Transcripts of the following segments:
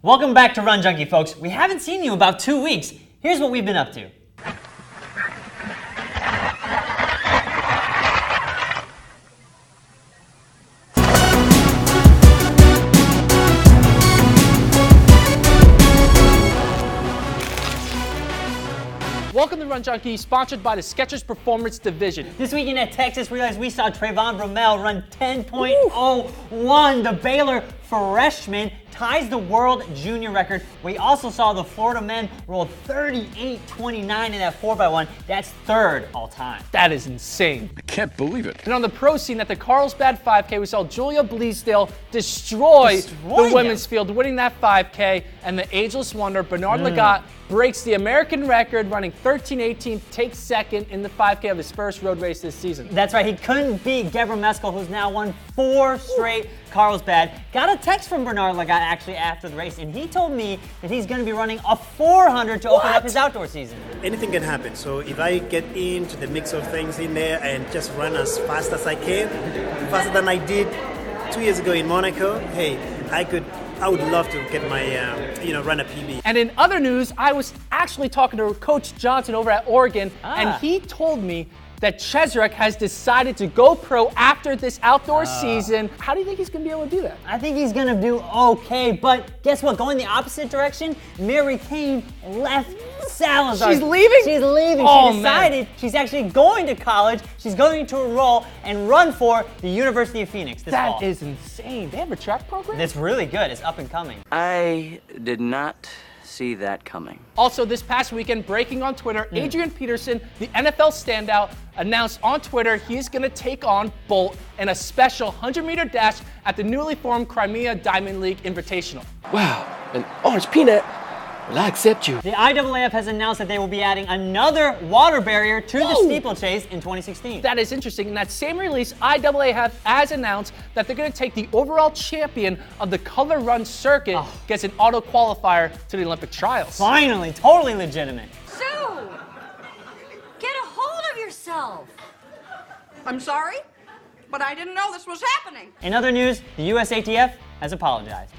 Welcome back to Run Junkie, folks. We haven't seen you in about 2 weeks. Here's what we've been up to. Welcome to Run Junkie, sponsored by the Skechers Performance Division. This weekend at Texas, we saw Trayvon Bromell run 10.01. The Baylor freshman ties the world junior record. We also saw the Florida men roll 38.29 in that 4x1. That's third all time. That is insane. I can't believe it. And on the pro scene at the Carlsbad 5K, we saw Julia Bleasdale destroy the women's field, winning that 5K. And the ageless wonder, Bernard Lagat, breaks the American record, running 13.18, takes second in the 5K of his first road race this season. That's right, he couldn't beat Gebra Meskel, who's now won 4 straight Carlsbad. Got a text from Bernard Lagat actually after the race, and he told me that he's going to be running a 400 to open up his outdoor season. Anything can happen, so if I get into the mix of things in there and just run as fast as I can, faster than I did 2 years ago in Monaco, hey, I would love to get my, run a PB. And in other news, I was actually talking to Coach Johnson over at Oregon, and he told me that Cheserek has decided to go pro after this outdoor season. How do you think he's going to be able to do that? I think he's going to do okay, but guess what? Going the opposite direction, Mary Kane left Salazar. She's leaving? She's leaving. Oh, she decided she's actually going to college. She's going to enroll and run for the University of Phoenix this fall. That is insane. They have a track program? It's really good. It's up and coming. I did not see that coming. Also, this past weekend, breaking on Twitter, Adrian Peterson, the NFL standout, announced on Twitter he's going to take on Bolt in a special 100-meter dash at the newly formed Crimea Diamond League Invitational. Wow, an orange peanut. Well, I accept you. The IAAF has announced that they will be adding another water barrier to the steeplechase in 2016. That is interesting. In that same release, IAAF has announced that they're going to take the overall champion of the color run circuit, gets an auto qualifier to the Olympic trials. Finally, totally legitimate. Sue, get a hold of yourself. I'm sorry, but I didn't know this was happening. In other news, the USATF has apologized.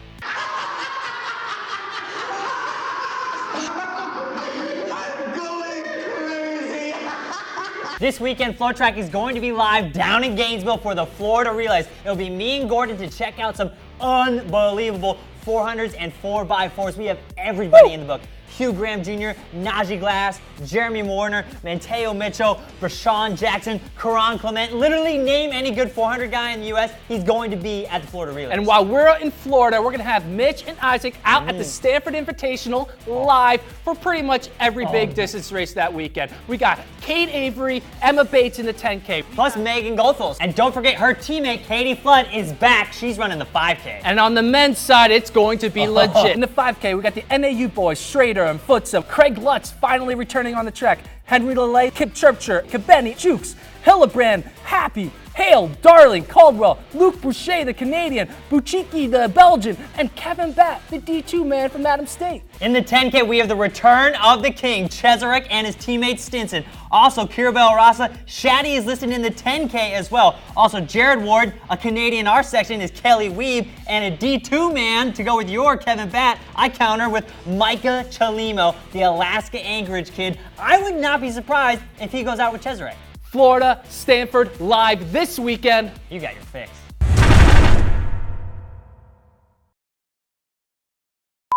This weekend, Flow Track is going to be live down in Gainesville for the Florida Relays. It'll be me and Gordon to check out some unbelievable 400s and 4x4s. We have everybody in the book. Hugh Graham Jr., Najee Glass, Jeremy Warner, Mateo Mitchell, Rashawn Jackson, Karan Clement. Literally name any good 400 guy in the U.S., he's going to be at the Florida Relays. And while we're in Florida, we're going to have Mitch and Isaac out at the Stanford Invitational live for pretty much every big distance race that weekend. We got Kate Avery, Emma Bates in the 10K. Plus Megan Goethals. And don't forget her teammate, Katie Flood, is back. She's running the 5K. And on the men's side, it's going to be legit. In the 5K, we got the NAU boys, Schrader and Footsum. Craig Lutz finally returning on the track. Henry Lelay, Kip Chirpcher, Kabeni, Jukes, Hillebrand, Happy, Hale, Darling, Caldwell, Luke Boucher, the Canadian, Buchiki, the Belgian, and Kevin Batt, the D2 man from Adams State. In the 10K, we have the return of the king, Cheserek, and his teammate Stinson. Also, Kirabel Rasa, Shaddy is listed in the 10K as well. Also, Jared Ward, a Canadian in our section, is Kelly Weeb, and a D2 man to go with your Kevin Batt. I counter with Micah Chalimo, the Alaska Anchorage kid. I would not be surprised if he goes out with Cheserek. Florida, Stanford, live this weekend. You got your fix.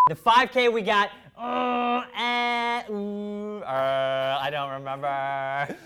The 5K we got, I don't remember.